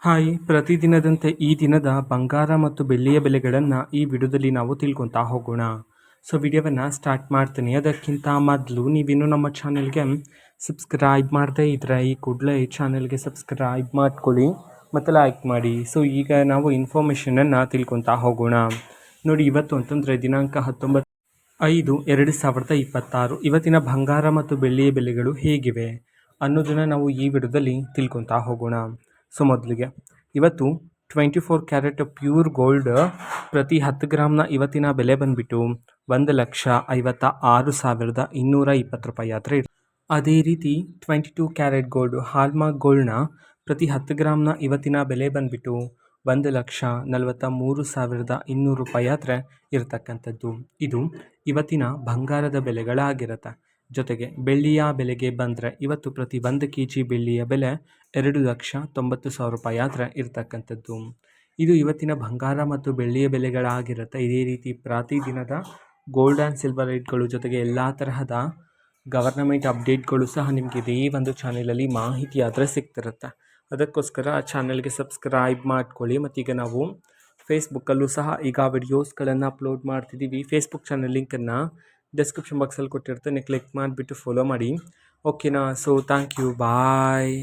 Hi, ಪ್ರತಿದಿನದಂತೆ ಈ ದಿನದ ಬಂಗಾರ ಮತ್ತು ಬೆಳ್ಳಿಯ ಬೆಲೆಗಳನ್ನು ಈ ವಿಡಿಯೋದಲ್ಲಿ ನಾವು ತಿಳ್ಕೊತಾ ಹೋಗೋಣ. ಸೊ ವಿಡಿಯೋವನ್ನು ಸ್ಟಾರ್ಟ್ ಮಾಡ್ತೀನಿ. ಅದಕ್ಕಿಂತ ಮೊದಲು ನೀವಿನ್ನೂ ನಮ್ಮ ಚಾನೆಲ್ಗೆ ಸಬ್ಸ್ಕ್ರೈಬ್ ಮಾಡದೇ ಇದ್ದರೆ ಈ ಕೂಡಲೇ ಈ ಚಾನೆಲ್ಗೆ ಸಬ್ಸ್ಕ್ರೈಬ್ ಮಾಡ್ಕೊಳ್ಳಿ ಮತ್ತು ಲೈಕ್ ಮಾಡಿ. ಸೊ ಈಗ ನಾವು ಇನ್ಫಾರ್ಮೇಷನನ್ನು ತಿಳ್ಕೊತಾ ಹೋಗೋಣ. ನೋಡಿ, ಇವತ್ತು ಅಂತಂದರೆ ದಿನಾಂಕ 19/5/2026 ಇವತ್ತಿನ ಬಂಗಾರ ಮತ್ತು ಬೆಳ್ಳಿಯ ಬೆಲೆಗಳು ಹೇಗಿವೆ ಅನ್ನೋದನ್ನು ನಾವು ಈ ವಿಡಿಯೋದಲ್ಲಿ ತಿಳ್ಕೊತಾ ಹೋಗೋಣ. ಸೊ ಮೊದಲಿಗೆ ಇವತ್ತು 24 ಕ್ಯಾರೆಟ್ ಪ್ಯೂರ್ ಗೋಲ್ಡ್ ಪ್ರತಿ 10 ಗ್ರಾಮ್ನ ಇವತ್ತಿನ ಬೆಲೆ ಬಂದುಬಿಟ್ಟು 1,56,220 ರೂಪಾಯಿ ಆದರೆ ಅದೇ ರೀತಿ 22 ಕ್ಯಾರೆಟ್ ಗೋಲ್ಡ್ ಹಾಲ್ಮಾರ್ಕ್ ಗೋಲ್ಡ್ನ ಪ್ರತಿ 10 ಗ್ರಾಮ್ನ ಇವತ್ತಿನ ಬೆಲೆ ಬಂದುಬಿಟ್ಟು 1,43,200 ರೂಪಾಯಿ ಆದರೆ ಇರತಕ್ಕಂಥದ್ದು. ಇದು ಇವತ್ತಿನ ಬಂಗಾರದ ಬೆಲೆಗಳಾಗಿರುತ್ತೆ. ಜೊತೆಗೆ ಬೆಳ್ಳಿಯ ಬೆಲೆಗೆ ಬಂದರೆ ಇವತ್ತು ಪ್ರತಿ 1 kg ಬೆಳ್ಳಿಯ ಬೆಲೆ 2,90,000 ರೂಪಾಯಿ ಆದರೆ ಇರತಕ್ಕಂಥದ್ದು. ಇದು ಇವತ್ತಿನ ಬಂಗಾರ ಮತ್ತು ಬೆಳ್ಳಿಯ ಬೆಲೆಗಳಾಗಿರುತ್ತೆ. ಇದೇ ರೀತಿ ಪ್ರತಿದಿನದ ಗೋಲ್ಡ್ ಆ್ಯಂಡ್ ಸಿಲ್ವರ್ ರೇಟ್ಗಳು ಜೊತೆಗೆ ಎಲ್ಲ ತರಹದ ಗವರ್ನಮೆಂಟ್ ಅಪ್ಡೇಟ್ಗಳು ಸಹ ನಿಮಗೆ ಇದೇ ಒಂದು ಚಾನೆಲಲ್ಲಿ ಮಾಹಿತಿ ಆದರೆ ಸಿಗ್ತಿರುತ್ತೆ. ಅದಕ್ಕೋಸ್ಕರ ಆ ಚಾನಲ್ಗೆ ಸಬ್ಸ್ಕ್ರೈಬ್ ಮಾಡ್ಕೊಳ್ಳಿ. ಮತ್ತೀಗ ನಾವು ಫೇಸ್ಬುಕ್ಕಲ್ಲೂ ಸಹ ಈಗ ವಿಡಿಯೋಸ್ಗಳನ್ನು ಅಪ್ಲೋಡ್ ಮಾಡ್ತಿದ್ದೀವಿ. ಫೇಸ್ಬುಕ್ ಚಾನಲ್ ಲಿಂಕನ್ನು ಡಿಸ್ಕ್ರಿಪ್ಷನ್ ಬಾಕ್ಸಲ್ಲಿ ಕೊಟ್ಟಿರ್ತೇನೆ, ಕ್ಲಿಕ್ ಮಾಡಿಬಿಟ್ಟು ಫಾಲೋ ಮಾಡಿ. ಓಕೆನಾ? So thank you, bye.